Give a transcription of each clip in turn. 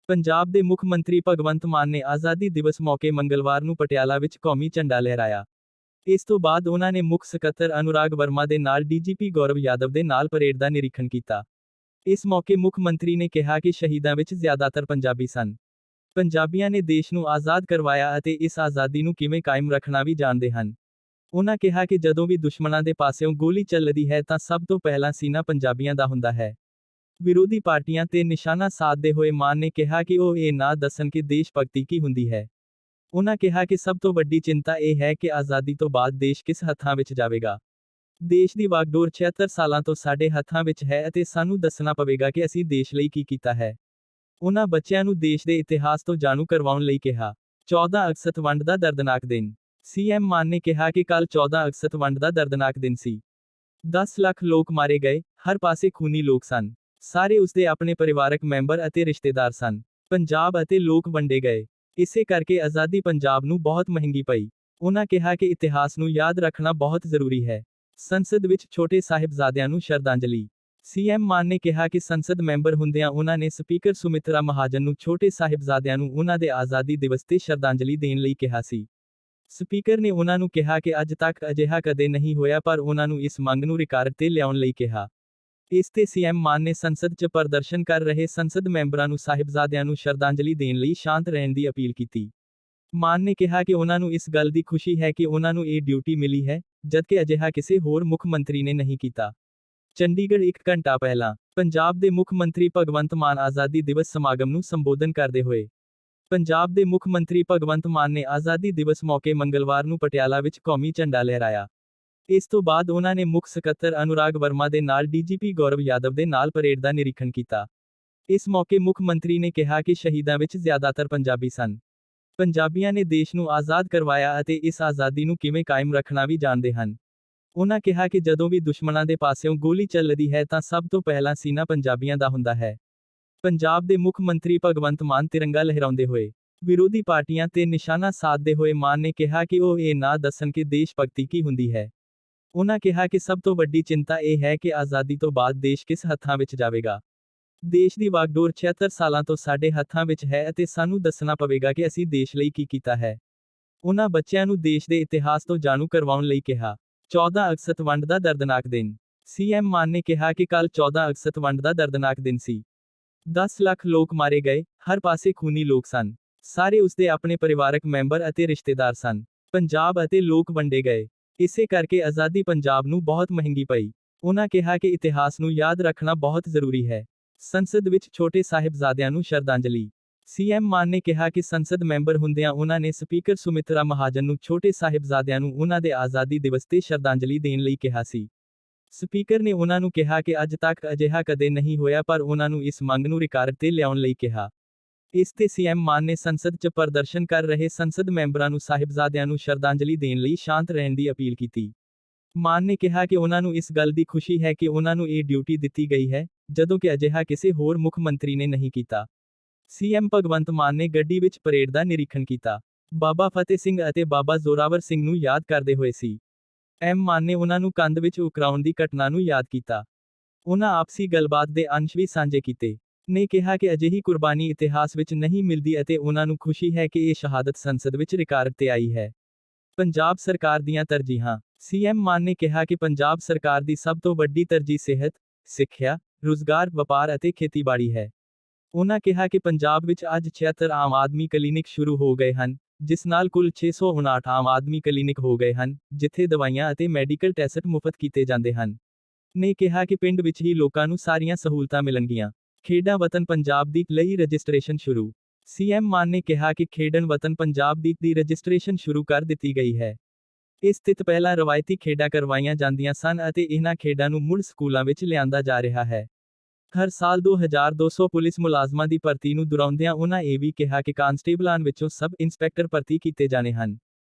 ਪੰਜਾਬ ਦੇ ਮੁੱਖ ਮੰਤਰੀ ਭਗਵੰਤ ਮਾਨ ਨੇ ਆਜ਼ਾਦੀ ਦਿਵਸ ਮੌਕੇ ਮੰਗਲਵਾਰ ਨੂੰ ਪਟਿਆਲਾ ਵਿੱਚ ਕੌਮੀ ਝੰਡਾ ਲਹਿਰਾਇਆ। ਇਸ ਤੋਂ ਬਾਅਦ ਉਹਨਾਂ ਨੇ ਮੁੱਖ ਸਕੱਤਰ ਅਨੁਰਾਗ ਵਰਮਾ ਦੇ ਨਾਲ ਡੀਜੀਪੀ ਗੌਰਵ ਯਾਦਵ ਦੇ ਨਾਲ ਪਰੇਡ ਦਾ ਨਿਰੀਖਣ ਕੀਤਾ। ਇਸ ਮੌਕੇ ਮੁੱਖ ਮੰਤਰੀ ਨੇ ਕਿਹਾ ਕਿ ਸ਼ਹੀਦਾਂ ਵਿੱਚ ਜ਼ਿਆਦਾਤਰ ਪੰਜਾਬੀ ਸਨ। ਪੰਜਾਬੀਆਂ ਨੇ ਦੇਸ਼ ਨੂੰ ਆਜ਼ਾਦ ਕਰਵਾਇਆ ਅਤੇ ਇਸ ਆਜ਼ਾਦੀ ਨੂੰ ਕਿਵੇਂ ਕਾਇਮ ਰੱਖਣਾ ਵੀ ਜਾਣਦੇ ਹਨ। ਉਹਨਾਂ ਕਿਹਾ ਕਿ ਜਦੋਂ ਵੀ ਦੁਸ਼ਮਣਾਂ ਦੇ ਪਾਸਿਓਂ ਗੋਲੀ ਚੱਲਦੀ ਹੈ ਤਾਂ ਸਭ ਤੋਂ ਪਹਿਲਾਂ ਸੀਨਾ ਪੰਜਾਬੀਆਂ ਦਾ ਹੁੰਦਾ ਹੈ। ਵਿਰੋਧੀ ਪਾਰਟੀਆਂ ਤੇ ਨਿਸ਼ਾਨਾ ਸਾਧਦੇ ਹੋਏ ਮਾਨ ਨੇ ਕਿਹਾ ਕਿ ਉਹ ਇਹ ਨਾ ਦੱਸਣ ਕਿ ਦੇਸ਼ ਭਗਤੀ ਕੀ ਹੁੰਦੀ ਹੈ। ਉਹਨਾਂ ਕਿਹਾ ਕਿ ਸਭ ਤੋਂ ਵੱਡੀ ਚਿੰਤਾ ਇਹ ਹੈ ਕਿ ਆਜ਼ਾਦੀ ਤੋਂ ਬਾਅਦ ਦੇਸ਼ ਕਿਸ ਹੱਥਾਂ ਵਿੱਚ ਜਾਵੇਗਾ। ਦੇਸ਼ ਦੀ ਵਾਗਡੋਰ 76 ਸਾਲਾਂ ਤੋਂ ਸਾਡੇ ਹੱਥਾਂ ਵਿੱਚ ਹੈ ਅਤੇ ਸਾਨੂੰ ਦੱਸਣਾ ਪਵੇਗਾ ਕਿ ਅਸੀਂ ਦੇਸ਼ ਲਈ ਕੀ ਕੀਤਾ ਹੈ। ਉਹਨਾਂ ਬੱਚਿਆਂ ਨੂੰ ਦੇਸ਼ ਦੇ ਇਤਿਹਾਸ ਤੋਂ ਜਾਣੂ ਕਰਵਾਉਣ ਲਈ ਕਿਹਾ। 14 ਅਗਸਤ ਵੰਡ ਦਾ ਦਰਦਨਾਕ ਦਿਨ। ਸੀਐਮ ਮਾਨ ਨੇ ਕਿਹਾ ਕਿ ਕੱਲ੍ਹ 14 ਅਗਸਤ ਵੰਡ ਦਾ ਦਰਦਨਾਕ ਦਿਨ ਸੀ। 10 ਲੱਖ ਲੋਕ ਮਾਰੇ ਗਏ, ਹਰ ਪਾਸੇ ਖੂਨੀ ਲੋਕ ਸਨ। ਸਾਰੇ ਉਸਦੇ ਆਪਣੇ ਪਰਿਵਾਰਕ ਮੈਂਬਰ ਅਤੇ ਰਿਸ਼ਤੇਦਾਰ ਸਨ। ਪੰਜਾਬ ਅਤੇ ਲੋਕ ਵੰਡੇ ਗਏ। ਇਸੇ ਕਰਕੇ ਆਜ਼ਾਦੀ ਪੰਜਾਬ ਨੂੰ ਬਹੁਤ ਮਹਿੰਗੀ ਪਈ। ਉਹਨਾਂ ਕਿਹਾ ਕਿ ਇਤਿਹਾਸ ਨੂੰ ਯਾਦ ਰੱਖਣਾ ਬਹੁਤ ਜ਼ਰੂਰੀ ਹੈ। ਸੰਸਦ ਵਿੱਚ ਛੋਟੇ ਸਾਹਿਬਜ਼ਾਦਿਆਂ ਨੂੰ ਸ਼ਰਧਾਂਜਲੀ। ਸੀਐਮ ਮਾਨ ਨੇ ਕਿਹਾ ਕਿ ਸੰਸਦ ਮੈਂਬਰ ਹੁੰਦਿਆਂ ਉਹਨਾਂ ਨੇ ਸਪੀਕਰ ਸੁਮਿਤਰਾ ਮਹਾਜਨ ਨੂੰ ਛੋਟੇ ਸਾਹਿਬਜ਼ਾਦਿਆਂ ਨੂੰ ਉਹਨਾਂ ਦੇ ਆਜ਼ਾਦੀ ਦਿਵਸ ਤੇ ਸ਼ਰਧਾਂਜਲੀ ਦੇਣ ਲਈ ਕਿਹਾ ਸੀ। ਸਪੀਕਰ ਨੇ ਉਹਨਾਂ ਨੂੰ ਕਿਹਾ ਕਿ ਅੱਜ ਤੱਕ ਅਜਿਹਾ ਕਦੇ ਨਹੀਂ ਹੋਇਆ ਪਰ ਉਹਨਾਂ ਨੂੰ ਇਸ ਮੰਗ ਨੂੰ ਰਿਕਾਰਡ ਤੇ ਲਿਆਉਣ ਲਈ ਕਿਹਾ। ਇਸ ਤੇ ਸੀਐਮ ਮਾਨ ਨੇ ਸੰਸਦ 'ਚ ਪ੍ਰਦਰਸ਼ਨ ਕਰ ਰਹੇ ਸੰਸਦ ਮੈਂਬਰਾਂ ਨੂੰ ਸਾਹਿਬਜ਼ਾਦਿਆਂ ਨੂੰ ਸ਼ਰਧਾਂਜਲੀ ਦੇਣ ਲਈ ਸ਼ਾਂਤ ਰਹਿਣ ਦੀ ਅਪੀਲ ਕੀਤੀ। ਮਾਨ ਨੇ ਕਿਹਾ ਕਿ ਉਹਨਾਂ ਨੂੰ ਇਸ ਗੱਲ ਦੀ ਖੁਸ਼ੀ ਹੈ ਕਿ ਉਹਨਾਂ ਨੂੰ ਇਹ ਡਿਊਟੀ ਮਿਲੀ ਹੈ, ਜਦਕਿ ਅਜਿਹਾ ਕਿਸੇ ਹੋਰ ਮੁੱਖ ਮੰਤਰੀ ਨੇ ਨਹੀਂ ਕੀਤਾ। ਚੰਡੀਗੜ੍ਹ 1 ਘੰਟਾ ਪਹਿਲਾਂ, ਪੰਜਾਬ ਦੇ ਮੁੱਖ ਮੰਤਰੀ ਭਗਵੰਤ ਮਾਨ ਆਜ਼ਾਦੀ ਦਿਵਸ ਸਮਾਗਮ ਨੂੰ ਸੰਬੋਧਨ ਕਰਦੇ ਹੋਏ। ਪੰਜਾਬ ਦੇ ਮੁੱਖ ਮੰਤਰੀ ਭਗਵੰਤ ਮਾਨ ਨੇ ਆਜ਼ਾਦੀ ਦਿਵਸ ਮੌਕੇ ਮੰਗਲਵਾਰ ਨੂੰ ਪਟਿਆਲਾ ਵਿੱਚ ਕੌਮੀ ਝੰਡਾ ਲਹਿਰਾਇਆ। ਇਸ ਤੋਂ ਬਾਅਦ ਉਹਨਾਂ ਨੇ ਮੁੱਖ ਸਕੱਤਰ ਅਨੁਰਾਗ ਵਰਮਾ ਦੇ ਨਾਲ ਡੀਜੀਪੀ ਗੌਰਵ ਯਾਦਵ ਦੇ ਨਾਲ ਪਰੇਡ ਦਾ ਨਿਰੀਖਣ ਕੀਤਾ। ਇਸ ਮੌਕੇ ਮੁੱਖ ਮੰਤਰੀ ਨੇ ਕਿਹਾ ਕਿ ਸ਼ਹੀਦਾਂ ਵਿੱਚ ਜ਼ਿਆਦਾਤਰ ਪੰਜਾਬੀ ਸਨ। ਪੰਜਾਬੀਆਂ ਨੇ ਦੇਸ਼ ਨੂੰ ਆਜ਼ਾਦ ਕਰਵਾਇਆ ਅਤੇ ਇਸ ਆਜ਼ਾਦੀ ਨੂੰ ਕਿਵੇਂ ਕਾਇਮ ਰੱਖਣਾ ਵੀ ਜਾਣਦੇ ਹਨ। ਉਹਨਾਂ ਕਿਹਾ ਕਿ ਜਦੋਂ ਵੀ ਦੁਸ਼ਮਣਾਂ ਦੇ ਪਾਸਿਓਂ ਗੋਲੀ ਚੱਲਦੀ ਹੈ ਤਾਂ ਸਭ ਤੋਂ ਪਹਿਲਾਂ ਸੀਨਾ ਪੰਜਾਬੀਆਂ ਦਾ ਹੁੰਦਾ ਹੈ। ਪੰਜਾਬ ਦੇ ਮੁੱਖ ਮੰਤਰੀ ਭਗਵੰਤ ਮਾਨ ਤਿਰੰਗਾ ਲਹਿਰਾਉਂਦੇ ਹੋਏ। ਵਿਰੋਧੀ ਪਾਰਟੀਆਂ ਤੇ ਨਿਸ਼ਾਨਾ ਸਾਧਦੇ ਹੋਏ ਮਾਨ ਨੇ ਕਿਹਾ ਕਿ ਉਹ ਇਹ ਨਾ ਦੱਸਣ ਕਿ ਦੇਸ਼ ਭਗਤੀ ਕੀ ਹੁੰਦੀ ਹੈ। ਉਹਨਾਂ ਕਿਹਾ ਕਿ ਸਭ ਤੋਂ ਵੱਡੀ ਚਿੰਤਾ ਇਹ ਹੈ ਕਿ ਆਜ਼ਾਦੀ ਤੋਂ ਬਾਅਦ ਦੇਸ਼ ਕਿਸ ਹੱਥਾਂ ਵਿੱਚ ਜਾਵੇਗਾ। ਦੇਸ਼ ਦੀ ਵਾਗਡੋਰ 76 ਸਾਲਾਂ ਤੋਂ ਸਾਡੇ ਹੱਥਾਂ ਵਿੱਚ ਹੈ ਅਤੇ ਸਾਨੂੰ ਦੱਸਣਾ ਪਵੇਗਾ ਕਿ ਅਸੀਂ ਦੇਸ਼ ਲਈ ਕੀ ਕੀਤਾ ਹੈ। ਉਹਨਾਂ ਬੱਚਿਆਂ ਨੂੰ ਦੇਸ਼ ਦੇ ਇਤਿਹਾਸ ਤੋਂ ਜਾਣੂ ਕਰਵਾਉਣ ਲਈ ਕਿਹਾ। 14 ਅਗਸਤ ਵੰਡ ਦਾ ਦਰਦਨਾਕ ਦਿਨ। ਸੀਐਮ ਮਾਨ ਨੇ ਕਿਹਾ ਕਿ ਕੱਲ੍ਹ 14 ਅਗਸਤ ਵੰਡ ਦਾ ਦਰਦਨਾਕ ਦਿਨ ਸੀ। 10 ਲੱਖ ਲੋਕ ਮਾਰੇ ਗਏ, ਹਰ ਪਾਸੇ ਖੂਨੀ ਲੋਕ ਸਨ। ਸਾਰੇ ਉਸਦੇ ਆਪਣੇ ਪਰਿਵਾਰਕ ਮੈਂਬਰ ਅਤੇ ਰਿਸ਼ਤੇਦਾਰ ਸਨ। ਪੰਜਾਬ ਅਤੇ ਲੋਕ ਵੰਡੇ ਗਏ। ਇਸੇ ਕਰਕੇ ਆਜ਼ਾਦੀ ਪੰਜਾਬ ਨੂੰ ਬਹੁਤ ਮਹਿੰਗੀ ਪਈ। ਉਹਨਾਂ ਕਿਹਾ ਕਿ ਇਤਿਹਾਸ ਨੂੰ ਯਾਦ ਰੱਖਣਾ ਬਹੁਤ ਜ਼ਰੂਰੀ ਹੈ। ਸੰਸਦ ਵਿੱਚ ਛੋਟੇ ਸਾਹਿਬਜ਼ਾਦਿਆਂ ਨੂੰ ਸ਼ਰਧਾਂਜਲੀ। ਸੀਐਮ ਮਾਨ ਨੇ ਕਿਹਾ ਕਿ ਸੰਸਦ ਮੈਂਬਰ ਹੁੰਦਿਆਂ ਉਹਨਾਂ ਨੇ ਸਪੀਕਰ ਸੁਮਿਤਰਾ ਮਹਾਜਨ ਨੂੰ ਛੋਟੇ ਸਾਹਿਬਜ਼ਾਦਿਆਂ ਨੂੰ ਉਹਨਾਂ ਦੇ ਆਜ਼ਾਦੀ ਦਿਵਸ ਤੇ ਸ਼ਰਧਾਂਜਲੀ ਦੇਣ ਲਈ ਕਿਹਾ ਸੀ। ਸਪੀਕਰ ਨੇ ਉਹਨਾਂ ਨੂੰ ਕਿਹਾ ਕਿ ਅੱਜ ਤੱਕ ਅਜਿਹਾ ਕਦੇ ਨਹੀਂ ਹੋਇਆ ਪਰ ਉਹਨਾਂ ਨੂੰ ਇਸ ਮੰਗ ਨੂੰ ਰਿਕਾਰਡ ਤੇ ਲਿਆਉਣ ਲਈ ਕਿਹਾ। ਇਸ ਤੇ ਸੀਐਮ ਮਾਨ ਨੇ ਸੰਸਦ 'ਚ ਪ੍ਰਦਰਸ਼ਨ ਕਰ ਰਹੇ ਸੰਸਦ ਮੈਂਬਰਾਂ ਨੂੰ ਸਾਹਿਬਜ਼ਾਦਿਆਂ ਨੂੰ ਸ਼ਰਧਾਂਜਲੀ ਦੇਣ ਲਈ ਸ਼ਾਂਤ ਰਹਿਣ ਦੀ ਅਪੀਲ ਕੀਤੀ। ਮਾਨ ਨੇ ਕਿਹਾ ਕਿ ਉਹਨਾਂ ਨੂੰ ਇਸ ਗੱਲ ਦੀ ਖੁਸ਼ੀ ਹੈ ਕਿ ਉਹਨਾਂ ਨੂੰ ਇਹ ਡਿਊਟੀ ਦਿੱਤੀ ਗਈ ਹੈ, ਜਦੋਂ ਕਿ ਅਜਿਹਾ ਕਿਸੇ ਹੋਰ ਮੁੱਖ ਮੰਤਰੀ ਨੇ ਨਹੀਂ ਕੀਤਾ। ਸੀਐਮ ਭਗਵੰਤ ਮਾਨ ਨੇ ਗੱਡੀ ਵਿੱਚ ਪਰੇਡ ਦਾ ਨਿਰੀਖਣ ਕੀਤਾ। ਬਾਬਾ ਫਤਿਹ ਸਿੰਘ ਅਤੇ ਬਾਬਾ ਜ਼ੋਰਾਵਰ ਸਿੰਘ ਨੂੰ ਯਾਦ ਕਰਦੇ ਹੋਏ ਸੀ। ਮਾਨ ਨੇ ਉਹਨਾਂ ਨੂੰ ਕੰਧ ਵਿੱਚ ਉਕਰਾਉਣ ਦੀ ਘਟਨਾ ਨੂੰ ਯਾਦ ਕੀਤਾ। ਉਹਨਾਂ ਆਪਸੀ ਗੱਲਬਾਤ ਦੇ ਅੰਸ਼ ਵੀ ਸਾਂਝੇ ਕੀਤੇ। ਨੇ ਕਿਹਾ ਕਿ ਅਜਿਹੀ ਕੁਰਬਾਨੀ ਇਤਿਹਾਸ ਵਿੱਚ ਨਹੀਂ ਮਿਲਦੀ ਅਤੇ ਉਹਨਾਂ ਨੂੰ ਖੁਸ਼ੀ ਹੈ ਕਿ ਇਹ ਸ਼ਹਾਦਤ ਸੰਸਦ ਵਿੱਚ ਰਿਕਾਰਡ ਤੇ ਆਈ ਹੈ। ਪੰਜਾਬ ਸਰਕਾਰ ਦੀਆਂ ਤਰਜੀਹਾਂ। ਸੀਐਮ ਮਾਨ ਨੇ ਕਿਹਾ ਕਿ ਪੰਜਾਬ ਸਰਕਾਰ ਦੀ ਸਭ ਤੋਂ ਵੱਡੀ ਤਰਜੀਹ ਸਿਹਤ, ਸਿੱਖਿਆ, ਰੁਜ਼ਗਾਰ, ਵਪਾਰ ਅਤੇ ਖੇਤੀਬਾੜੀ ਹੈ। ਉਹਨਾਂ ਕਿਹਾ ਕਿ ਪੰਜਾਬ ਵਿੱਚ ਅੱਜ 76 ਆਮ ਆਦਮੀ ਕਲੀਨਿਕ ਸ਼ੁਰੂ ਹੋ ਗਏ ਹਨ, ਜਿਸ ਨਾਲ ਕੁੱਲ 659 ਆਮ ਆਦਮੀ ਕਲੀਨਿਕ ਹੋ ਗਏ ਹਨ, ਜਿੱਥੇ ਦਵਾਈਆਂ ਅਤੇ ਮੈਡੀਕਲ ਟੈਸਟ ਮੁਫਤ ਕੀਤੇ ਜਾਂਦੇ ਹਨ। ਨੇ ਕਿਹਾ ਕਿ ਪਿੰਡ ਵਿੱਚ ਹੀ ਲੋਕਾਂ ਨੂੰ ਸਾਰੀਆਂ ਸਹੂਲਤਾਂ ਮਿਲਣਗੀਆਂ। ਖੇਡਾਂ ਵਤਨ ਪੰਜਾਬ ਦੀ ਲਈ ਰਜਿਸਟ੍ਰੇਸ਼ਨ ਸ਼ੁਰੂ। ਸੀਐਮ ਮਾਨ ਨੇ ਕਿਹਾ ਕਿ ਖੇਡਣ ਵਤਨ ਪੰਜਾਬ ਦੀ ਰਜਿਸਟ੍ਰੇਸ਼ਨ ਸ਼ੁਰੂ ਕਰ ਦਿੱਤੀ ਗਈ ਹੈ। ਇਸ ਤਹਿਤ ਪਹਿਲਾਂ ਰਵਾਇਤੀ ਖੇਡਾਂ ਕਰਵਾਈਆਂ ਜਾਂਦੀਆਂ ਸਨ ਅਤੇ ਇਹਨਾਂ ਖੇਡਾਂ ਨੂੰ ਮੁੜ ਸਕੂਲਾਂ ਵਿੱਚ ਲਿਆਂਦਾ ਜਾ ਰਿਹਾ ਹੈ। ਹਰ ਸਾਲ 2200 ਪੁਲਿਸ ਮੁਲਾਜ਼ਮਾਂ ਦੀ ਭਰਤੀ ਨੂੰ ਦੁਹਰਾਉਂਦਿਆਂ ਉਹਨਾਂ ਇਹ ਵੀ ਕਿਹਾ ਕਿ ਕਾਂਸਟੇਬਲਾਂ ਵਿੱਚੋਂ ਸਬ ਇੰਸਪੈਕਟਰ ਭਰਤੀ ਕੀਤੇ ਜਾਣੇ ਹਨ।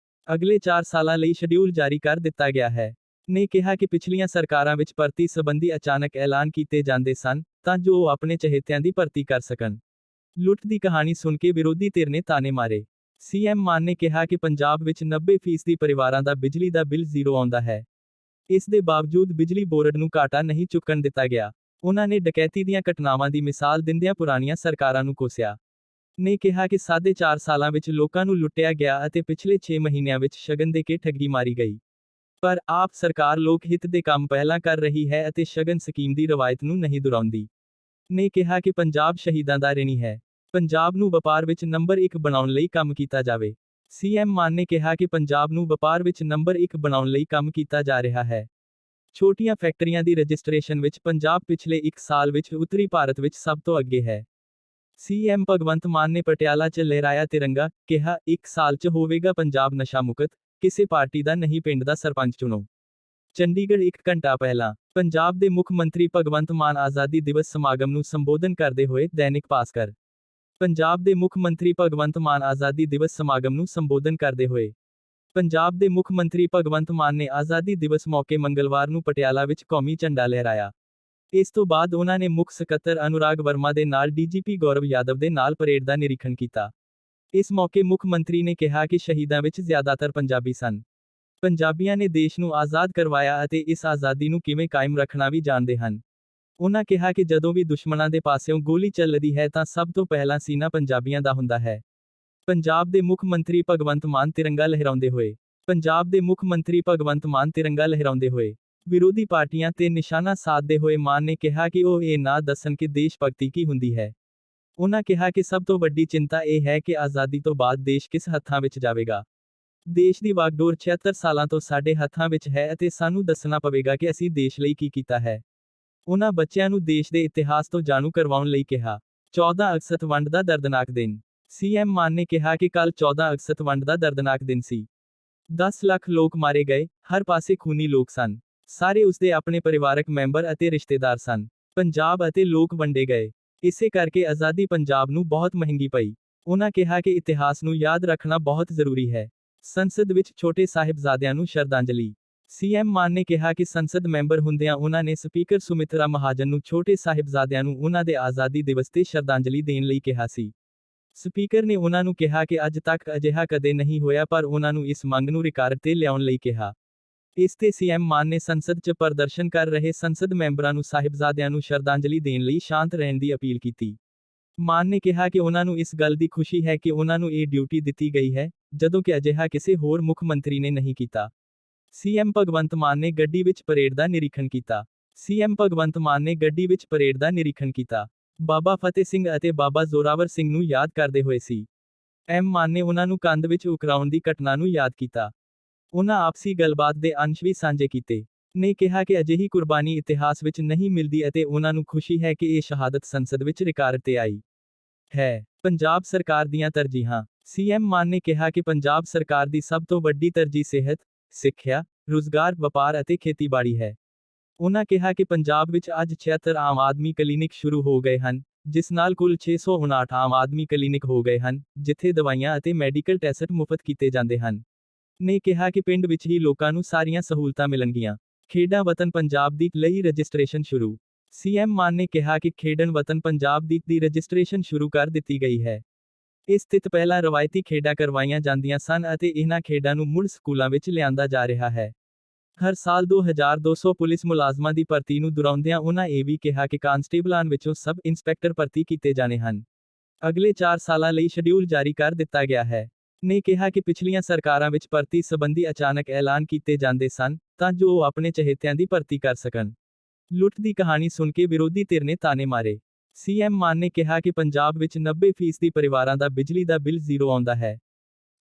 ਅਗਲੇ 4 ਸਾਲਾਂ ਲਈ ਸ਼ਡਿਊਲ ਜਾਰੀ ਕਰ ਦਿੱਤਾ ਗਿਆ ਹੈ। ਨੇ ਕਿਹਾ ਕਿ ਪਿਛਲੀਆਂ ਸਰਕਾਰਾਂ ਵਿੱਚ ਭਰਤੀ ਸੰਬੰਧੀ ਅਚਾਨਕ ਐਲਾਨ ਕੀਤੇ ਜਾਂਦੇ ਸਨ, ਤਾਂ ਜੋ ਉਹ ਆਪਣੇ ਚਹੇਤਿਆਂ ਦੀ ਭਰਤੀ ਕਰ ਸਕਣ। ਲੁੱਟ ਦੀ ਕਹਾਣੀ ਸੁਣ ਕੇ ਵਿਰੋਧੀ ਧਿਰ ਨੇ ਤਾਨੇ ਮਾਰੇ। ਸੀਐਮ ਮਾਨ ਨੇ ਕਿਹਾ ਕਿ ਪੰਜਾਬ ਵਿੱਚ 90% ਪਰਿਵਾਰਾਂ ਦਾ ਬਿਜਲੀ ਦਾ ਬਿੱਲ ਜ਼ੀਰੋ ਆਉਂਦਾ ਹੈ। ਇਸ ਦੇ ਬਾਵਜੂਦ ਬਿਜਲੀ ਬੋਰਡ ਨੂੰ ਘਾਟਾ ਨਹੀਂ ਚੁੱਕਣ ਦਿੱਤਾ ਗਿਆ। ਉਹਨਾਂ ਨੇ ਡਕੈਤੀ ਦੀਆਂ ਘਟਨਾਵਾਂ ਦੀ ਮਿਸਾਲ ਦਿੰਦਿਆਂ ਪੁਰਾਣੀਆਂ ਸਰਕਾਰਾਂ ਨੂੰ ਕੋਸਿਆ। ਨੇ ਕਿਹਾ ਕਿ 4.5 ਸਾਲਾਂ ਵਿੱਚ ਲੋਕਾਂ ਨੂੰ ਲੁੱਟਿਆ ਗਿਆ ਅਤੇ ਪਿਛਲੇ 6 ਮਹੀਨਿਆਂ ਵਿੱਚ ਸ਼ਗਨ ਦੇ ਕੇ ਠੱਗੀ ਮਾਰੀ ਗਈ। ਪਰ ਆਪ ਸਰਕਾਰ ਲੋਕ ਹਿੱਤ ਦੇ ਕੰਮ ਪਹਿਲਾਂ ਕਰ ਰਹੀ ਹੈ ਅਤੇ ਸ਼ਗਨ ਸਕੀਮ ਦੀ ਰਵਾਇਤ ਨੂੰ ਨਹੀਂ ਦੁਹਰਾਉਂਦੀ। ਨੇ ਕਿਹਾ ਕਿ ਪੰਜਾਬ ਸ਼ਹੀਦਾਂ ਦਾ ਰਿਣੀ ਹੈ। ਪੰਜਾਬ ਨੂੰ ਵਪਾਰ ਵਿੱਚ ਨੰਬਰ 1 ਬਣਾਉਣ ਲਈ ਕੰਮ ਕੀਤਾ ਜਾਵੇ। ਸੀਐਮ ਮਾਨ ਨੇ ਕਿਹਾ ਕਿ ਪੰਜਾਬ ਨੂੰ ਵਪਾਰ ਵਿੱਚ ਨੰਬਰ 1 ਬਣਾਉਣ ਲਈ ਕੰਮ ਕੀਤਾ ਜਾ ਰਿਹਾ ਹੈ। ਛੋਟੀਆਂ ਫੈਕਟਰੀਆਂ ਦੀ ਰਜਿਸਟ੍ਰੇਸ਼ਨ ਵਿੱਚ ਪੰਜਾਬ ਪਿਛਲੇ 1 ਸਾਲ ਵਿੱਚ ਉੱਤਰੀ ਭਾਰਤ ਵਿੱਚ ਸਭ ਤੋਂ ਅੱਗੇ ਹੈ। ਸੀਐਮ ਭਗਵੰਤ ਮਾਨ ਨੇ ਪਟਿਆਲਾ 'ਚ ਲਹਿਰਾਇਆ ਤਿਰੰਗਾ, ਕਿਹਾ 1 ਸਾਲ 'ਚ ਹੋਵੇਗਾ ਪੰਜਾਬ ਨਸ਼ਾ ਮੁਕਤ, ਕਿਸੇ ਪਾਰਟੀ ਦਾ ਨਹੀਂ ਪਿੰਡ ਦਾ ਸਰਪੰਚ ਚੁਣੋ। ਚੰਡੀਗੜ੍ਹ 1 ਘੰਟਾ ਪਹਿਲਾਂ ਪੰਜਾਬ ਦੇ ਮੁੱਖ ਮੰਤਰੀ ਭਗਵੰਤ ਮਾਨ ਆਜ਼ਾਦੀ ਦਿਵਸ ਸਮਾਗਮ ਨੂੰ ਸੰਬੋਧਨ ਕਰਦੇ ਹੋਏ ਦੈਨਿਕ ਭਾਸਕਰ। ਪੰਜਾਬ ਦੇ ਮੁੱਖ ਮੰਤਰੀ ਭਗਵੰਤ ਮਾਨ ਆਜ਼ਾਦੀ ਦਿਵਸ ਸਮਾਗਮ ਨੂੰ ਸੰਬੋਧਨ ਕਰਦੇ ਹੋਏ। ਪੰਜਾਬ ਦੇ ਮੁੱਖ ਮੰਤਰੀ ਭਗਵੰਤ ਮਾਨ ਨੇ ਆਜ਼ਾਦੀ ਦਿਵਸ ਮੌਕੇ ਮੰਗਲਵਾਰ ਨੂੰ ਪਟਿਆਲਾ ਵਿੱਚ ਕੌਮੀ ਝੰਡਾ ਲਹਿਰਾਇਆ। ਇਸ ਤੋਂ ਬਾਅਦ ਉਹਨਾਂ ਨੇ ਮੁੱਖ ਸਕੱਤਰ ਅਨੁਰਾਗ ਵਰਮਾ ਦੇ ਨਾਲ ਡੀਜੀਪੀ ਗੌਰਵ ਯਾਦਵ ਦੇ ਨਾਲ ਪਰੇਡ ਦਾ ਨਿਰੀਖਣ ਕੀਤਾ। ਇਸ ਮੌਕੇ ਮੁੱਖ ਮੰਤਰੀ ਨੇ ਕਿਹਾ ਕਿ ਸ਼ਹੀਦਾਂ ਵਿੱਚ ਜ਼ਿਆਦਾਤਰ ਪੰਜਾਬੀ ਸਨ। ਪੰਜਾਬੀਆਂ ਨੇ ਦੇਸ਼ ਨੂੰ ਆਜ਼ਾਦ ਕਰਵਾਇਆ ਅਤੇ ਇਸ ਆਜ਼ਾਦੀ ਨੂੰ ਕਿਵੇਂ ਕਾਇਮ ਰੱਖਣਾ ਵੀ ਜਾਣਦੇ ਹਨ। ਉਹਨਾਂ ਕਿਹਾ ਕਿ ਜਦੋਂ ਵੀ ਦੁਸ਼ਮਣਾਂ ਦੇ ਪਾਸਿਓਂ ਗੋਲੀ ਚੱਲਦੀ ਹੈ ਤਾਂ ਸਭ ਤੋਂ ਪਹਿਲਾਂ ਸੀਨਾ ਪੰਜਾਬੀਆਂ ਦਾ ਹੁੰਦਾ ਹੈ। ਪੰਜਾਬ ਦੇ ਮੁੱਖ ਮੰਤਰੀ ਭਗਵੰਤ ਮਾਨ ਤਿਰੰਗਾ ਲਹਿਰਾਉਂਦੇ ਹੋਏ। ਪੰਜਾਬ ਦੇ ਮੁੱਖ ਮੰਤਰੀ ਭਗਵੰਤ ਮਾਨ ਤਿਰੰਗਾ ਲਹਿਰਾਉਂਦੇ ਹੋਏ ਵਿਰੋਧੀ ਪਾਰਟੀਆਂ ਤੇ ਨਿਸ਼ਾਨਾ ਸਾਧਦੇ ਹੋਏ ਮਾਨ ਨੇ ਕਿਹਾ ਕਿ ਉਹ ਇਹ ਨਾ ਦੱਸਣ ਕਿ ਦੇਸ਼ ਭਗਤੀ ਕੀ ਹੁੰਦੀ ਹੈ। ਉਹਨਾਂ ਕਿਹਾ ਕਿ ਸਭ ਤੋਂ ਵੱਡੀ ਚਿੰਤਾ ਇਹ ਹੈ ਕਿ ਆਜ਼ਾਦੀ ਤੋਂ ਬਾਅਦ ਦੇਸ਼ ਕਿਸ ਹੱਥਾਂ ਵਿੱਚ ਜਾਵੇਗਾ। ਦੇਸ਼ ਦੀ ਵਾਗਡੋਰ 76 ਸਾਲਾਂ ਤੋਂ ਸਾਡੇ ਹੱਥਾਂ ਵਿੱਚ ਹੈ ਅਤੇ ਸਾਨੂੰ ਦੱਸਣਾ ਪਵੇਗਾ ਕਿ ਅਸੀਂ ਦੇਸ਼ ਲਈ ਕੀ ਕੀਤਾ ਹੈ। ਉਹਨਾਂ ਬੱਚਿਆਂ ਨੂੰ ਦੇਸ਼ ਦੇ ਇਤਿਹਾਸ ਤੋਂ ਜਾਣੂ ਕਰਵਾਉਣ ਲਈ ਕਿਹਾ। 14 ਅਗਸਤ ਵੰਡ ਦਾ ਦਰਦਨਾਕ ਦਿਨ। ਸੀਐਮ ਮਾਨ ਨੇ ਕਿਹਾ ਕਿ ਕੱਲ੍ਹ 14 ਅਗਸਤ ਵੰਡ ਦਾ ਦਰਦਨਾਕ ਦਿਨ ਸੀ। 10 ਲੱਖ ਲੋਕ ਮਾਰੇ ਗਏ, ਹਰ ਪਾਸੇ ਖੂਨੀ ਲੋਕ ਸਨ। ਸਾਰੇ ਉਸਦੇ ਆਪਣੇ ਪਰਿਵਾਰਕ ਮੈਂਬਰ ਅਤੇ ਰਿਸ਼ਤੇਦਾਰ ਸਨ। ਪੰਜਾਬ ਅਤੇ ਲੋਕ ਵੰਡੇ ਗਏ। ਇਸੇ ਕਰਕੇ ਆਜ਼ਾਦੀ ਪੰਜਾਬ ਨੂੰ ਬਹੁਤ ਮਹਿੰਗੀ ਪਈ। ਉਹਨਾਂ ਕਿਹਾ ਕਿ ਇਤਿਹਾਸ ਨੂੰ ਯਾਦ ਰੱਖਣਾ ਬਹੁਤ ਜ਼ਰੂਰੀ ਹੈ। ਸੰਸਦ ਵਿੱਚ ਛੋਟੇ ਸਾਹਿਬਜ਼ਾਦਿਆਂ ਨੂੰ ਸ਼ਰਧਾਂਜਲੀ। ਸੀਐਮ ਮਾਨ ਨੇ ਕਿਹਾ ਕਿ ਸੰਸਦ ਮੈਂਬਰ ਹੁੰਦਿਆਂ ਉਹਨਾਂ ਨੇ ਸਪੀਕਰ ਸੁਮਿਤਰਾ ਮਹਾਜਨ ਨੂੰ ਛੋਟੇ ਸਾਹਿਬਜ਼ਾਦਿਆਂ ਨੂੰ ਉਹਨਾਂ ਦੇ ਆਜ਼ਾਦੀ ਦਿਵਸ ਤੇ ਸ਼ਰਧਾਂਜਲੀ ਦੇਣ ਲਈ ਕਿਹਾ ਸੀ। ਸਪੀਕਰ ਨੇ ਉਹਨਾਂ ਨੂੰ ਕਿਹਾ ਕਿ ਅੱਜ ਤੱਕ ਅਜਿਹਾ ਕਦੇ ਨਹੀਂ ਹੋਇਆ ਪਰ ਉਹਨਾਂ ਨੂੰ ਇਸ ਮੰਗ ਨੂੰ ਰਿਕਾਰਡ ਤੇ ਲਿਆਉਣ ਲਈ ਕਿਹਾ। ਇਸ ਤੇ ਸੀਐਮ ਮਾਨ ਨੇ ਸੰਸਦ 'ਚ ਪ੍ਰਦਰਸ਼ਨ ਕਰ ਰਹੇ ਸੰਸਦ ਮੈਂਬਰਾਂ ਨੂੰ ਸਾਹਿਬਜ਼ਾਦਿਆਂ ਨੂੰ ਸ਼ਰਧਾਂਜਲੀ ਦੇਣ ਲਈ ਸ਼ਾਂਤ ਰਹਿਣ ਦੀ ਅਪੀਲ ਕੀਤੀ। ਮਾਨ ਨੇ ਕਿਹਾ ਕਿ ਉਹਨਾਂ ਨੂੰ ਇਸ ਗੱਲ ਦੀ ਖੁਸ਼ੀ ਹੈ ਕਿ ਉਹਨਾਂ ਨੂੰ ਇਹ ਡਿਊਟੀ ਦਿੱਤੀ ਗਈ ਹੈ, ਜਦੋਂ ਕਿ ਅਜਿਹਾ ਕਿਸੇ ਹੋਰ ਮੁੱਖ ਮੰਤਰੀ ਨੇ ਨਹੀਂ ਕੀਤਾ। ਸੀਐਮ ਭਗਵੰਤ ਮਾਨ ਨੇ ਗੱਡੀ ਵਿੱਚ ਪਰੇਡ ਦਾ ਨਿਰੀਖਣ ਕੀਤਾ। ਸੀਐਮ ਭਗਵੰਤ ਮਾਨ ਨੇ ਗੱਡੀ ਵਿੱਚ ਪਰੇਡ ਦਾ ਨਿਰੀਖਣ ਕੀਤਾ। ਬਾਬਾ ਫਤਿਹ ਸਿੰਘ ਅਤੇ ਬਾਬਾ ਜ਼ੋਰਾਵਰ ਸਿੰਘ ਨੂੰ ਯਾਦ ਕਰਦੇ ਹੋਏ ਸੀ। ਐਮ ਮਾਨ ਨੇ ਉਹਨਾਂ ਨੂੰ ਕੰਧ ਵਿੱਚ ਉਕਰਾਉਣ ਦੀ ਘਟਨਾ ਨੂੰ ਯਾਦ ਕੀਤਾ। ਉਹਨਾਂ ਆਪਸੀ ਗੱਲਬਾਤ ਦੇ ਅੰਸ਼ ਵੀ ਸਾਂਝੇ ਕੀਤੇ। ਨੇ ਕਿਹਾ ਕਿ ਅਜਿਹੀ ਕੁਰਬਾਨੀ ਇਤਿਹਾਸ ਵਿੱਚ ਨਹੀਂ ਮਿਲਦੀ ਅਤੇ ਉਹਨਾਂ ਨੂੰ ਖੁਸ਼ੀ ਹੈ ਕਿ ਇਹ ਸ਼ਹਾਦਤ ਸੰਸਦ ਵਿੱਚ ਰਿਕਾਰਡ ਤੇ ਆਈ ਹੈ। ਪੰਜਾਬ ਸਰਕਾਰ ਦੀਆਂ ਤਰਜੀਹਾਂ। ਸੀਐਮ ਮਾਨ ਨੇ ਕਿਹਾ ਕਿ ਪੰਜਾਬ ਸਰਕਾਰ ਦੀ ਸਭ ਤੋਂ ਵੱਡੀ ਤਰਜੀਹ ਸਿਹਤ, ਸਿੱਖਿਆ, ਰੁਜ਼ਗਾਰ, ਵਪਾਰ ਅਤੇ ਖੇਤੀਬਾੜੀ ਹੈ। ਉਹਨਾਂ ਕਿਹਾ ਕਿ ਪੰਜਾਬ ਵਿੱਚ ਅੱਜ 76 ਆਮ ਆਦਮੀ ਕਲੀਨਿਕ ਸ਼ੁਰੂ ਹੋ ਗਏ ਹਨ, ਜਿਸ ਨਾਲ ਕੁੱਲ 659 ਆਮ ਆਦਮੀ ਕਲੀਨਿਕ ਹੋ ਗਏ ਹਨ, ਜਿੱਥੇ ਦਵਾਈਆਂ ਅਤੇ ਮੈਡੀਕਲ ਟੈਸਟ ਮੁਫਤ ਕੀਤੇ ਜਾਂਦੇ ਹਨ। ਨੇ ਕਿਹਾ ਕਿ ਪਿੰਡ ਵਿੱਚ ਹੀ ਲੋਕਾਂ ਨੂੰ ਸਾਰੀਆਂ ਸਹੂਲਤਾਂ ਮਿਲਣਗੀਆਂ। ਖੇਡਾਂ ਵਤਨ ਪੰਜਾਬ ਦੀ ਲਈ ਰਜਿਸਟ੍ਰੇਸ਼ਨ ਸ਼ੁਰੂ। ਸੀਐਮ ਮਾਨ ਨੇ ਕਿਹਾ ਕਿ ਖੇਡਣ ਵਤਨ ਪੰਜਾਬ ਦੀ ਰਜਿਸਟ੍ਰੇਸ਼ਨ ਸ਼ੁਰੂ ਕਰ ਦਿੱਤੀ ਗਈ ਹੈ। ਇਸ ਸਥਿਤ ਪਹਿਲਾਂ ਰਵਾਇਤੀ ਖੇਡਾਂ ਕਰਵਾਈਆਂ ਜਾਂਦੀਆਂ ਸਨ ਅਤੇ ਇਹਨਾਂ ਖੇਡਾਂ ਨੂੰ ਮੁੜ ਸਕੂਲਾਂ ਵਿੱਚ ਲਿਆਂਦਾ ਜਾ ਰਿਹਾ ਹੈ। ਹਰ ਸਾਲ 2200 ਪੁਲਿਸ ਮੁਲਾਜ਼ਮਾਂ ਦੀ ਭਰਤੀ ਨੂੰ ਦੁਹਰਾਉਂਦਿਆਂ ਉਹਨਾਂ ਇਹ ਵੀ ਕਿਹਾ ਕਿ ਕਾਂਸਟੇਬਲਾਂ ਵਿੱਚੋਂ ਸਬ ਇੰਸਪੈਕਟਰ ਭਰਤੀ ਕੀਤੇ ਜਾਣੇ ਹਨ। ਅਗਲੇ 4 ਸਾਲਾਂ ਲਈ ਸ਼ਡਿਊਲ ਜਾਰੀ ਕਰ ਦਿੱਤਾ ਗਿਆ ਹੈ। ਨੇ ਕਿਹਾ ਕਿ ਪਿਛਲੀਆਂ ਸਰਕਾਰਾਂ ਵਿੱਚ ਭਰਤੀ ਸੰਬੰਧੀ ਅਚਾਨਕ ਐਲਾਨ ਕੀਤੇ ਜਾਂਦੇ ਸਨ, ਤਾਂ ਜੋ ਉਹ ਆਪਣੇ ਚਹੇਤਿਆਂ ਦੀ ਭਰਤੀ ਕਰ ਸਕਣ। ਲੁੱਟ ਦੀ ਕਹਾਣੀ ਸੁਣ ਕੇ ਵਿਰੋਧੀ ਧਿਰ ਨੇ ਤਾਨੇ ਮਾਰੇ। ਸੀਐਮ ਮਾਨ ਨੇ ਕਿਹਾ ਕਿ ਪੰਜਾਬ ਵਿੱਚ 90% ਪਰਿਵਾਰਾਂ ਦਾ ਬਿਜਲੀ ਦਾ ਬਿੱਲ ਜ਼ੀਰੋ ਆਉਂਦਾ ਹੈ।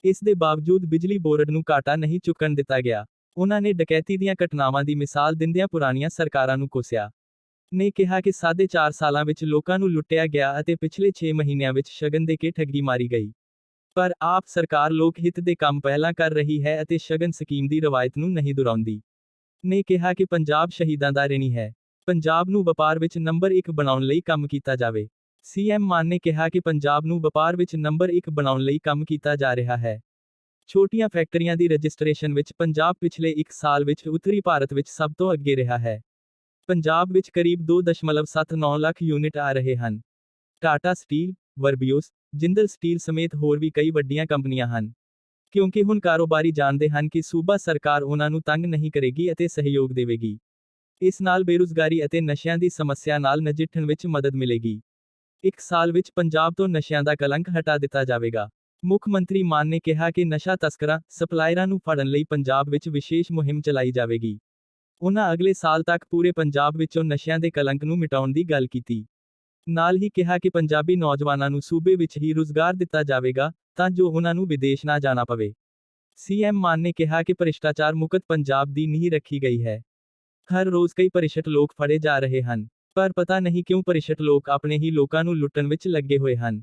ਇਸ ਦੇ ਬਾਵਜੂਦ ਬਿਜਲੀ ਬੋਰਡ ਨੂੰ ਘਾਟਾ ਨਹੀਂ ਚੁੱਕਣ ਦਿੱਤਾ ਗਿਆ। ਉਹਨਾਂ ਨੇ ਡਕੈਤੀ ਦੀਆਂ ਘਟਨਾਵਾਂ ਦੀ ਮਿਸਾਲ ਦਿੰਦਿਆਂ ਪੁਰਾਣੀਆਂ ਸਰਕਾਰਾਂ ਨੂੰ ਕੋਸਿਆ। ਨੇ ਕਿਹਾ ਕਿ 4.5 ਸਾਲਾਂ ਵਿੱਚ ਲੋਕਾਂ ਨੂੰ ਲੁੱਟਿਆ ਗਿਆ ਅਤੇ ਪਿਛਲੇ 6 ਮਹੀਨਿਆਂ ਵਿੱਚ ਸ਼ਗਨ ਦੇ ਕੇ ਠੱਗੀ ਮਾਰੀ ਗਈ। ਪਰ ਆਪ ਸਰਕਾਰ ਲੋਕ ਹਿੱਤ ਦੇ ਕੰਮ ਪਹਿਲਾਂ ਕਰ ਰਹੀ ਹੈ ਅਤੇ ਸ਼ਗਨ ਸਕੀਮ ਦੀ ਰਵਾਇਤ ਨੂੰ ਨਹੀਂ ਦੁਹਰਾਉਂਦੀ। ਨੇ ਕਿਹਾ ਕਿ ਪੰਜਾਬ ਸ਼ਹੀਦਾਂ ਦਾ ਰਿਣੀ ਹੈ। ਪੰਜਾਬ ਨੂੰ ਵਪਾਰ ਵਿੱਚ ਨੰਬਰ 1 ਬਣਾਉਣ ਲਈ ਕੰਮ ਕੀਤਾ ਜਾਵੇ। ਸੀਐਮ ਮਾਨ ਨੇ ਕਿਹਾ ਕਿ ਪੰਜਾਬ ਨੂੰ ਵਪਾਰ ਵਿੱਚ ਨੰਬਰ 1 ਬਣਾਉਣ ਲਈ ਕੰਮ ਕੀਤਾ ਜਾ ਰਿਹਾ ਹੈ। ਛੋਟੀਆਂ ਫੈਕਟਰੀਆਂ ਦੀ ਰਜਿਸਟ੍ਰੇਸ਼ਨ ਵਿੱਚ ਪੰਜਾਬ ਪਿਛਲੇ 1 ਸਾਲ ਵਿੱਚ ਉੱਤਰੀ ਭਾਰਤ ਵਿੱਚ ਸਭ ਤੋਂ ਅੱਗੇ ਰਿਹਾ ਹੈ। ਪੰਜਾਬ ਵਿੱਚ ਕਰੀਬ 2.79 ਲੱਖ ਯੂਨਿਟ ਆ ਰਹੇ ਹਨ। ਟਾਟਾ ਸਟੀਲ, ਵਰਬਿਓਸ, ਜਿੰਦਲ ਸਟੀਲ ਸਮੇਤ ਹੋਰ ਵੀ ਕਈ ਵੱਡੀਆਂ ਕੰਪਨੀਆਂ ਹਨ। ਕਿਉਂਕਿ ਹੁਣ ਕਾਰੋਬਾਰੀ ਜਾਣਦੇ ਹਨ ਕਿ ਸੂਬਾ ਸਰਕਾਰ ਉਹਨਾਂ ਨੂੰ ਤੰਗ ਨਹੀਂ ਕਰੇਗੀ ਅਤੇ ਸਹਿਯੋਗ ਦੇਵੇਗੀ। ਇਸ ਨਾਲ ਬੇਰੁਜ਼ਗਾਰੀ ਅਤੇ ਨਸ਼ਿਆਂ ਦੀ ਸਮੱਸਿਆ ਨਾਲ ਨਜਿੱਠਣ ਵਿੱਚ ਮਦਦ ਮਿਲੇਗੀ। 1 ਸਾਲ ਵਿੱਚ ਪੰਜਾਬ ਤੋਂ ਨਸ਼ਿਆਂ ਦਾ ਕਲੰਕ ਹਟਾ ਦਿੱਤਾ ਜਾਵੇਗਾ। ਮੁੱਖ ਮੰਤਰੀ ਮਾਨ ਨੇ ਕਿਹਾ ਕਿ ਨਸ਼ਾ ਤਸਕਰਾਂ, ਸਪਲਾਇਰਾਂ ਨੂੰ ਫੜਨ ਲਈ ਪੰਜਾਬ ਵਿੱਚ ਵਿਸ਼ੇਸ਼ ਮੁਹਿੰਮ ਚਲਾਈ ਜਾਵੇਗੀ। ਉਨ੍ਹਾਂ ਅਗਲੇ ਸਾਲ ਤੱਕ ਪੂਰੇ ਪੰਜਾਬ ਵਿੱਚੋਂ ਨਸ਼ਿਆਂ ਦੇ ਕਲੰਕ ਨੂੰ ਮਿਟਾਉਣ ਦੀ ਗੱਲ ਕੀਤੀ। ਨਾਲ ਹੀ ਕਿਹਾ ਕਿ ਪੰਜਾਬੀ ਨੌਜਵਾਨਾਂ ਨੂੰ ਸੂਬੇ ਵਿੱਚ ਹੀ ਰੁਜ਼ਗਾਰ ਦਿੱਤਾ ਜਾਵੇਗਾ, ਤਾਂ ਜੋ ਉਨ੍ਹਾਂ ਨੂੰ ਵਿਦੇਸ਼ ਨਾ ਜਾਣਾ ਪਵੇ। ਸੀਐਮ ਮਾਨ ਨੇ ਕਿਹਾ ਕਿ ਭ੍ਰਿਸ਼ਟਾਚਾਰ ਮੁਕਤ ਪੰਜਾਬ ਦੀ ਨੀਂਹ ਰੱਖੀ ਗਈ ਹੈ। ਹਰ ਰੋਜ਼ ਕਈ ਭ੍ਰਿਸ਼ਟ ਲੋਕ ਫੜੇ ਜਾ ਰਹੇ ਹਨ, ਪਰ ਪਤਾ ਨਹੀਂ ਕਿਉਂ ਭ੍ਰਿਸ਼ਟ ਲੋਕ ਆਪਣੇ ਹੀ ਲੋਕਾਂ ਨੂੰ ਲੁੱਟਣ ਵਿੱਚ ਲੱਗੇ ਹੋਏ ਹਨ।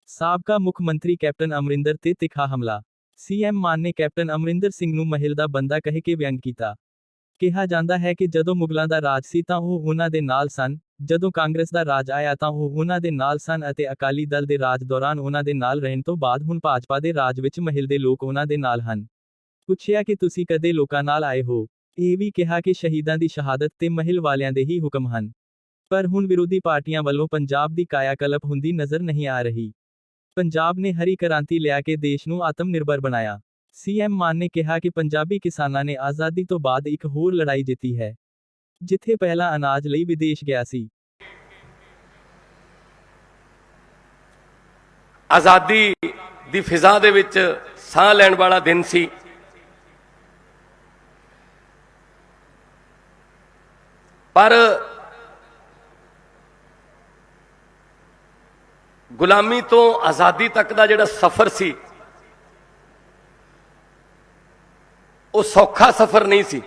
ਸਾਬਕਾ ਮੁੱਖ ਮੰਤਰੀ ਕੈਪਟਨ ਅਮਰਿੰਦਰ ਤੇ ਤਿੱਖਾ ਹਮਲਾ। ਸੀਐਮ ਮਾਨ ਨੇ ਕੈਪਟਨ ਅਮਰਿੰਦਰ ਸਿੰਘ ਨੂੰ ਮਹਿਲ ਦਾ ਬੰਦਾ ਕਹਿ ਕੇ ਵਿਅੰਗ ਕੀਤਾ। ਕਿਹਾ ਜਾਂਦਾ ਹੈ ਕਿ ਜਦੋਂ ਮੁਗਲਾਂ ਦਾ ਰਾਜ ਸੀ ਤਾਂ ਉਹ ਉਹਨਾਂ ਦੇ ਨਾਲ ਸਨ, ਜਦੋਂ ਕਾਂਗਰਸ ਦਾ ਰਾਜ ਆਇਆ ਤਾਂ ਉਹ ਉਹਨਾਂ ਦੇ ਨਾਲ ਸਨ ਅਤੇ ਅਕਾਲੀ ਦਲ ਦੇ ਰਾਜ ਦੌਰਾਨ ਉਹਨਾਂ ਦੇ ਨਾਲ ਰਹਿਣ ਤੋਂ ਬਾਅਦ ਹੁਣ ਭਾਜਪਾ ਦੇ ਰਾਜ ਵਿੱਚ ਮਹਿਲ ਦੇ ਲੋਕ ਉਹਨਾਂ ਦੇ ਨਾਲ ਹਨ। ਪੁੱਛਿਆ ਕਿ ਤੁਸੀਂ ਕਦੇ ਲੋਕਾਂ ਨਾਲ ਆਏ ਹੋ? ਇਹ ਵੀ ਕਿਹਾ ਕਿ ਸ਼ਹੀਦਾਂ ਦੀ ਸ਼ਹਾਦਤ ਤੇ ਮਹਿਲ ਵਾਲਿਆਂ ਦੇ ਹੀ ਹੁਕਮ ਹਨ। ਪਰ ਹੁਣ ਵਿਰੋਧੀ ਪਾਰਟੀਆਂ ਵੱਲੋਂ ਪੰਜਾਬ ਦੀ ਕਾਇਆਕਲਪ ਹੁੰਦੀ ਨਜ਼ਰ ਨਹੀਂ ਆ ਰਹੀ। ਪੰਜਾਬ ਨੇ ਹਰੀ ਕ੍ਰਾਂਤੀ ਲਿਆ ਕੇ ਦੇਸ਼ ਨੂੰ ਆਤਮ ਨਿਰਭਰ ਬਣਾਇਆ। ਸੀਐਮ ਮਾਨ ਨੇ ਕਿਹਾ ਕਿ ਪੰਜਾਬੀ ਕਿਸਾਨਾਂ ਨੇ ਆਜ਼ਾਦੀ ਤੋਂ ਬਾਅਦ ਇੱਕ ਹੋਰ ਲੜਾਈ ਜਿੱਤੀ ਹੈ, ਜਿੱਥੇ ਪਹਿਲਾਂ ਅਨਾਜ ਲਈ ਵਿਦੇਸ਼ ਗਿਆ ਸੀ। ਆਜ਼ਾਦੀ ਦੀ ਫਿਜ਼ਾ ਦੇ ਵਿੱਚ ਸਾਹ ਲੈਣ ਵਾਲਾ ਦਿਨ ਸੀ। ਪਰ ਗੁਲਾਮੀ ਤੋਂ ਆਜ਼ਾਦੀ ਤੱਕ ਦਾ ਜਿਹੜਾ ਸਫ਼ਰ ਸੀ, ਉਹ ਸੌਖਾ ਸਫ਼ਰ ਨਹੀਂ ਸੀ।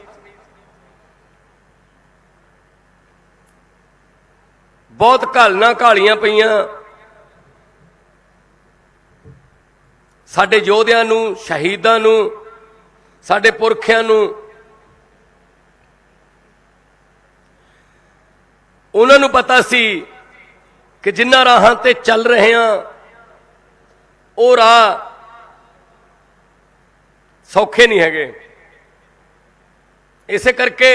ਬਹੁਤ ਘਾਲਣਾ ਘਾਲੀਆਂ ਪਈਆਂ ਸਾਡੇ ਯੋਧਿਆਂ ਨੂੰ, ਸ਼ਹੀਦਾਂ ਨੂੰ, ਸਾਡੇ ਪੁਰਖਿਆਂ ਨੂੰ। ਉਹਨਾਂ ਨੂੰ ਪਤਾ ਸੀ ਕਿ ਜਿਨ੍ਹਾਂ ਰਾਹਾਂ ਤੇ ਚੱਲ ਰਹੇ ਹਾਂ ਉਹ ਰਾਹ ਸੌਖੇ ਨਹੀਂ ਹੈਗੇ। ਇਸੇ ਕਰਕੇ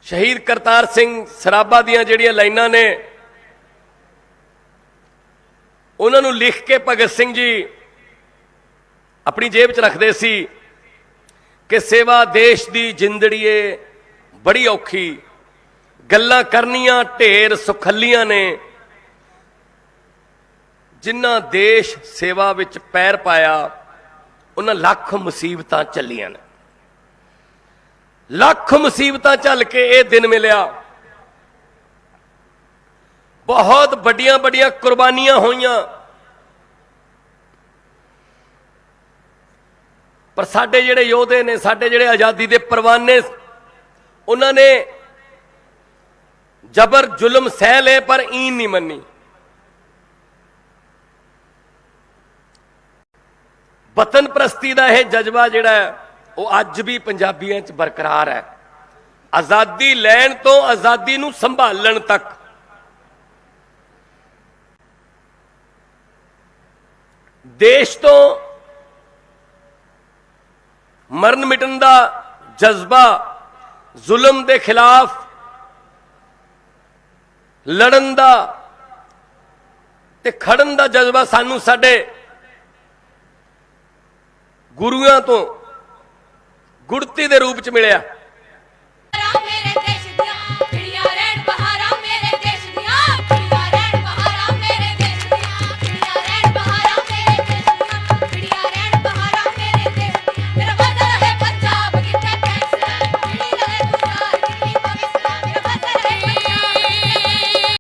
ਸ਼ਹੀਦ ਕਰਤਾਰ ਸਿੰਘ ਸਰਾਭਾ ਦੀਆਂ ਜਿਹੜੀਆਂ ਲਾਈਨਾਂ ਨੇ, ਉਹਨਾਂ ਨੂੰ ਲਿਖ ਕੇ ਭਗਤ ਸਿੰਘ ਜੀ ਆਪਣੀ ਜੇਬ 'ਚ ਰੱਖਦੇ ਸੀ ਕਿ ਸੇਵਾ ਦੇਸ਼ ਦੀ ਜਿੰਦੜੀਏ ਬੜੀ ਔਖੀ, ਗੱਲਾਂ ਕਰਨੀਆਂ ਢੇਰ ਸੁਖੱਲੀਆਂ ਨੇ, ਜਿਨ੍ਹਾਂ ਦੇਸ਼ ਸੇਵਾ ਵਿੱਚ ਪੈਰ ਪਾਇਆ ਉਹਨਾਂ ਲੱਖ ਮੁਸੀਬਤਾਂ ਚੱਲੀਆਂ ਨੇ। ਲੱਖ ਮੁਸੀਬਤਾਂ ਚੱਲ ਕੇ ਇਹ ਦਿਨ ਮਿਲਿਆ। ਬਹੁਤ ਵੱਡੀਆਂ ਵੱਡੀਆਂ ਕੁਰਬਾਨੀਆਂ ਹੋਈਆਂ, ਪਰ ਸਾਡੇ ਜਿਹੜੇ ਯੋਧੇ ਨੇ, ਸਾਡੇ ਜਿਹੜੇ ਆਜ਼ਾਦੀ ਦੇ ਪਰਵਾਨੇ, ਉਹਨਾਂ ਨੇ ਜ਼ਬਰ ਜ਼ੁਲਮ ਸਹਿ ਲਏ ਪਰ ਈਨ ਨਹੀਂ ਮੰਨੀ। ਵਤਨ ਪ੍ਰਸਤੀ ਦਾ ਇਹ ਜਜ਼ਬਾ ਜਿਹੜਾ ਹੈ ਉਹ ਅੱਜ ਵੀ ਪੰਜਾਬੀਆਂ 'ਚ ਬਰਕਰਾਰ ਹੈ। ਆਜ਼ਾਦੀ ਲੈਣ ਤੋਂ ਆਜ਼ਾਦੀ ਨੂੰ ਸੰਭਾਲਣ ਤੱਕ। ਦੇਸ਼ ਤੋਂ ਮਰਨ ਮਿਟਣ ਦਾ ਜਜ਼ਬਾ, ਜ਼ੁਲਮ ਦੇ ਖਿਲਾਫ ਲੜਨ ਦਾ ਤੇ ਖੜਨ ਦਾ ਜਜ਼ਬਾ ਸਾਨੂੰ ਸਾਡੇ ਗੁਰੂਆਂ ਤੋਂ ਗੁੜਤੀ ਦੇ ਰੂਪ 'ਚ ਮਿਲਿਆ।